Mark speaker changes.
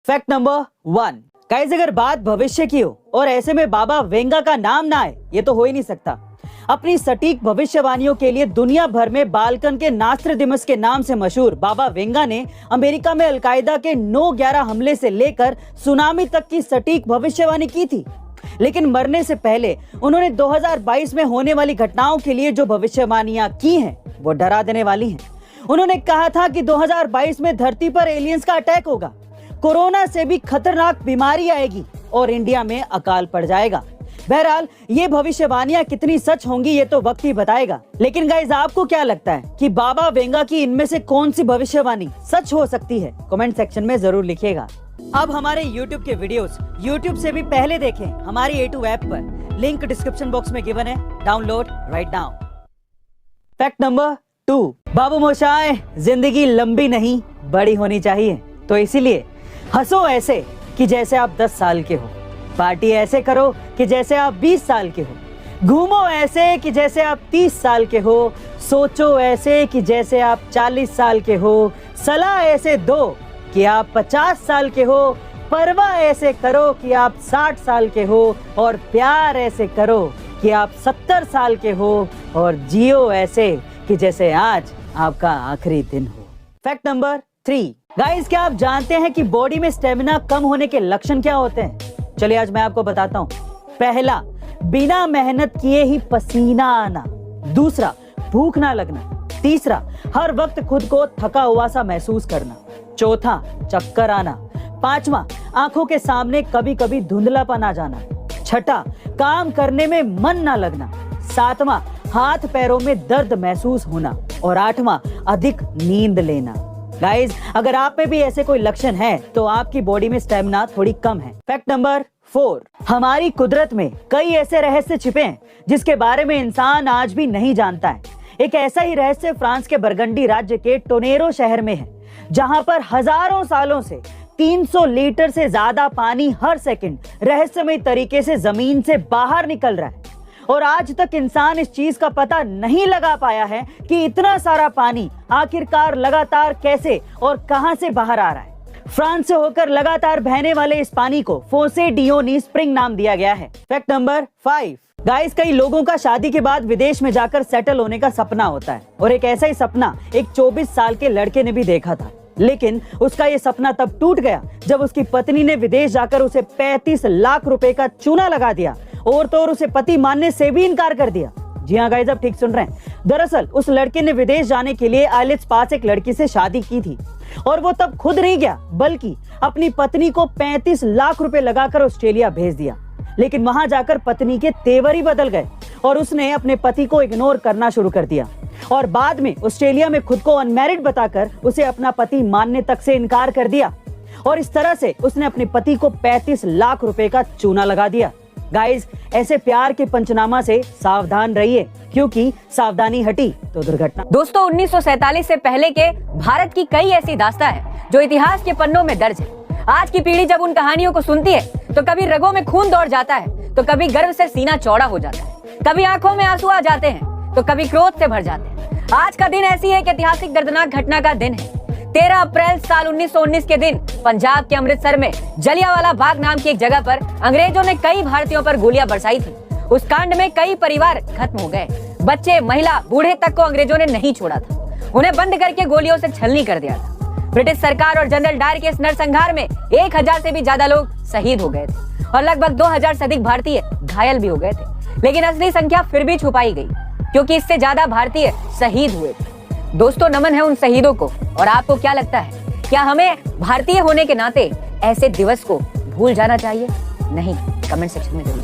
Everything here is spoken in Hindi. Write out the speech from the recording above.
Speaker 1: फैक्ट नंबर 1, गाइस अगर बात भविष्य की हो और ऐसे में बाबा वेंगा का नाम ना आए, ये तो हो ही नहीं सकता। अपनी सटीक भविष्यवाणियों के लिए दुनिया भर में बाल्कन के नास्ट्राडामस के नाम से मशहूर बाबा वेंगा ने अमेरिका में अलकायदा के 9/11 हमले से लेकर सुनामी तक की सटीक भविष्यवाणी की थी। लेकिन मरने से पहले उन्होंने 2022 में होने वाली घटनाओं के लिए जो भविष्यवाणियां की हैं, वो डरा देने वाली हैं। उन्होंने कहा था कि 2022 में धरती पर एलियंस का अटैक होगा, कोरोना से भी खतरनाक बीमारी आएगी और इंडिया में अकाल पड़ जाएगा। बहरहाल ये भविष्यवाणियां कितनी सच होंगी ये तो वक्त ही बताएगा। लेकिन गाइस आपको क्या लगता है कि बाबा वेंगा की इनमें से कौन सी भविष्यवाणी सच हो सकती है? कमेंट सेक्शन में जरूर लिखिएगा। अब हमारे YouTube के वीडियोस YouTube से भी पहले देखें हमारी A2 ऐप पर, लिंक डिस्क्रिप्शन बॉक्स में गिवन है, download right now. Fact number 2, बाबू मोशाय जिंदगी लंबी नहीं बड़ी होनी चाहिए, तो इसीलिए हंसो ऐसे कि जैसे आप 10 साल के हो, पार्टी ऐसे करो कि जैसे आप 20 साल के हो, घूमो ऐसे कि जैसे आप 30 साल के हो, सोचो ऐसे कि जैसे आप 40 साल के हो, सलाह ऐसे दो कि आप 50 साल के हो, परवाह ऐसे करो कि आप 60 साल के हो, और प्यार ऐसे करो कि आप 70 साल के हो, और जियो ऐसे कि जैसे आज आपका आखिरी दिन हो। फैक्ट नंबर 3, गाइस क्या आप जानते हैं कि बॉडी में स्टेमिना कम होने के लक्षण क्या होते हैं? चलिए आज मैं आपको बताता हूँ। पहला, बिना मेहनत किए ही पसीना आना। दूसरा, भूख ना लगना। तीसरा, हर वक्त खुद को थका हुआ सा महसूस करना। चौथा, चक्कर आना। पांचवा, आंखों के सामने कभी कभी धुंधलापन आ जाना। छठा, काम करने में मन ना लगना। सातवां, हाथ पैरों में दर्द महसूस होना। और आठवां, अधिक नींद लेना। गाइस अगर आप में भी ऐसे कोई लक्षण है तो आपकी बॉडी में स्टेमिना थोड़ी कम है। फैक्ट नंबर 4, हमारी कुदरत में कई ऐसे रहस्य छिपे हैं जिसके बारे में इंसान आज भी नहीं जानता है। एक ऐसा ही रहस्य फ्रांस के बरगंडी राज्य के टोनेरो शहर में है, जहां पर हजारों सालों से 300 लीटर से ज्यादा पानी हर सेकंड रहस्यमय तरीके से जमीन से बाहर निकल रहा है। और आज तक इंसान इस चीज का पता नहीं लगा पाया है कि इतना सारा पानी आखिरकार लगातार कैसे और कहां से बाहर आ रहा है। फ्रांस से होकर लगातार बहने वाले इस पानी को फोसे डियोनी स्प्रिंग नाम दिया गया है। फैक्ट नंबर 5, गाइस कई लोगों का शादी के बाद विदेश में जाकर सेटल होने का सपना होता है, और एक ऐसा ही सपना एक 24 साल के लड़के ने भी देखा था। लेकिन उसका ये सपना तब टूट गया जब उसकी पत्नी ने विदेश जाकर उसे 35 लाख रुपए का चूना लगा दिया और तो और उसे पति मानने से भी इनकार कर दिया। जी हाँ गाइस, आप ठीक सुन रहे हैं। दरअसल उस लड़के ने विदेश जाने के लिए आइलेट्स पास एक लड़की से शादी की थी, और वो तब खुद नहीं गया बल्कि अपनी पत्नी को 35 लाख रुपए लगाकर ऑस्ट्रेलिया भेज दिया। लेकिन वहां जाकर पत्नी के तेवर ही बदल गए और उसने अपने पति को इग्नोर करना शुरू कर दिया, और बाद में ऑस्ट्रेलिया में खुद को अनमैरिड बताकर उसे अपना पति मानने तक से इनकार कर दिया। और इस तरह से उसने अपने पति को 35 लाख रुपए का चूना लगा दिया। गाइस ऐसे प्यार के पंचनामा से सावधान रहिए, क्योंकि सावधानी हटी तो दुर्घटना।
Speaker 2: दोस्तों 1947 से पहले के भारत की कई ऐसी दास्तां हैं जो इतिहास के पन्नों में दर्ज है। आज की पीढ़ी जब उन कहानियों को सुनती है तो कभी रगों में खून दौड़ जाता है, तो कभी गर्व से सीना चौड़ा हो जाता है, कभी आंखों में आंसू आ जाते हैं, तो कभी क्रोध से भर जाते हैं। आज का दिन ऐसी एक ऐतिहासिक दर्दनाक घटना का दिन है। 13 अप्रैल साल 1919 के दिन पंजाब के अमृतसर में जलियांवाला बाग नाम की एक जगह पर अंग्रेजों ने कई भारतीयों पर गोलियां बरसाई थी। उस कांड में कई परिवार खत्म हो गए। बच्चे, महिला, बूढ़े तक को अंग्रेजों ने नहीं छोड़ा था। उन्हें बंद करके गोलियों से छलनी कर दिया था। ब्रिटिश सरकार और जनरल डायर के इस नरसंहार में 1000 से भी ज्यादा लोग शहीद हो गए थे और लगभग 2000 से अधिक भारतीय घायल भी हो गए थे। लेकिन असली संख्या फिर भी छुपाई गई, क्योंकि इससे ज्यादा भारतीय शहीद हुए थे। दोस्तों नमन है उन शहीदों को। और आपको क्या लगता है, क्या हमें भारतीय होने के नाते ऐसे दिवस को भूल जाना चाहिए? नहीं, कमेंट सेक्शन में जरूर